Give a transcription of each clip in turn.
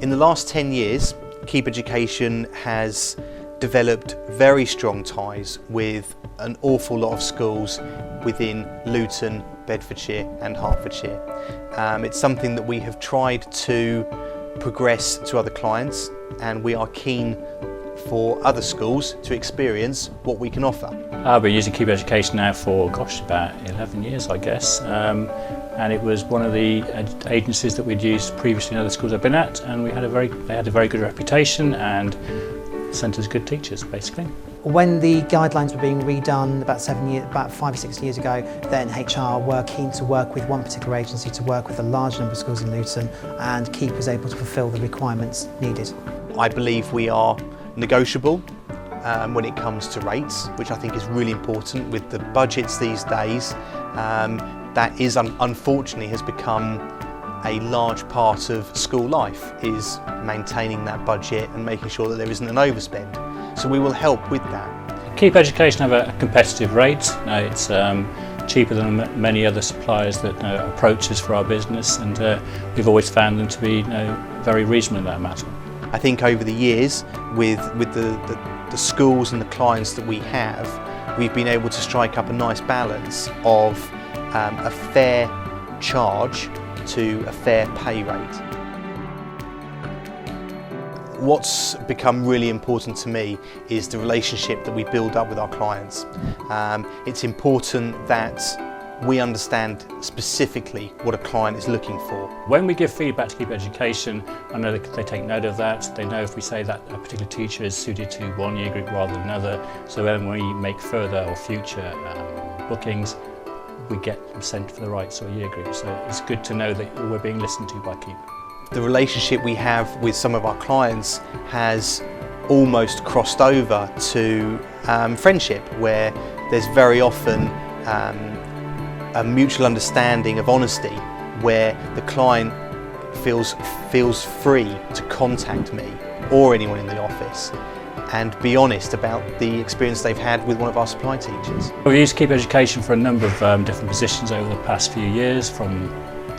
In the last 10 years, Keep Education has developed very strong ties with an awful lot of schools within Luton, Bedfordshire and Hertfordshire. It's something that we have tried to progress to other clients, and we are keen for other schools to experience what we can offer. I've been using Keep Education now for, about 11 years, I guess. And it was one of the agencies that we'd used previously in other schools I've been at, and they had a very good reputation and sent us good teachers, basically. When the guidelines were being redone about 5 or 6 years ago, then HR were keen to work with one particular agency to work with a large number of schools in Luton, and Keep was able to fulfil the requirements needed. I believe we are negotiable when it comes to rates, which I think is really important with the budgets these days. That is unfortunately has become a large part of school life, is maintaining that budget and making sure that there isn't an overspend. So we will help with that. Keep Education have a competitive rate. It's cheaper than many other suppliers that approach us for our business, and we've always found them to be very reasonable in that matter. I think over the years, with the schools and the clients that we have, we've been able to strike up a nice balance of a fair charge to a fair pay rate. What's become really important to me is the relationship that we build up with our clients. It's important that we understand specifically what a client is looking for. When we give feedback to Keep Education, I know they take note of that. They know if we say that a particular teacher is suited to one year group rather than another. So when we make further or future bookings, we get them sent for the right sort of year group. So it's good to know that we're being listened to by Keep. The relationship we have with some of our clients has almost crossed over to friendship, where there's very often a mutual understanding of honesty, where the client feels free to contact me or anyone in the office and be honest about the experience they've had with one of our supply teachers. We've used Keep Education for a number of different positions over the past few years, from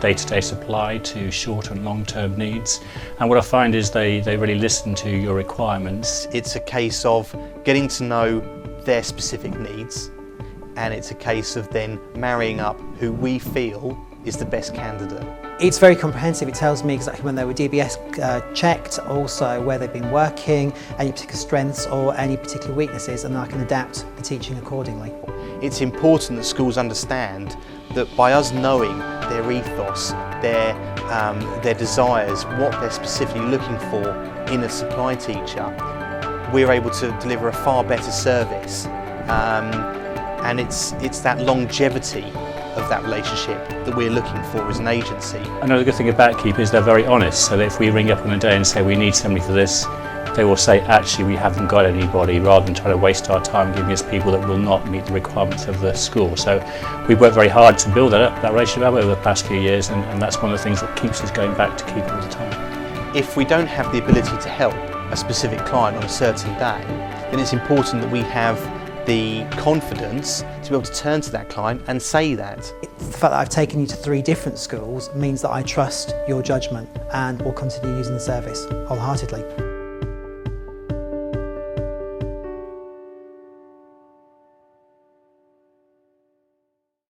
day-to-day supply to short and long-term needs, and what I find is they really listen to your requirements. It's a case of getting to know their specific needs, and it's a case of then marrying up who we feel is the best candidate. It's very comprehensive. It tells me exactly when they were DBS checked, also where they've been working, any particular strengths or any particular weaknesses, and I can adapt the teaching accordingly. It's important that schools understand that by us knowing their ethos, their desires, what they're specifically looking for in a supply teacher, we're able to deliver a far better service. And it's that longevity of that relationship that we're looking for as an agency. Another good thing about Keep is they're very honest, so that if we ring up on a day and say we need somebody for this, they will say actually we haven't got anybody, rather than trying to waste our time giving us people that will not meet the requirements of the school. So we've worked very hard to build that relationship up over the past few years, and that's one of the things that keeps us going back to Keep all the time. If we don't have the ability to help a specific client on a certain day, then it's important that we have the confidence to be able to turn to that client and say that. The fact that I've taken you to 3 different schools means that I trust your judgment and will continue using the service wholeheartedly.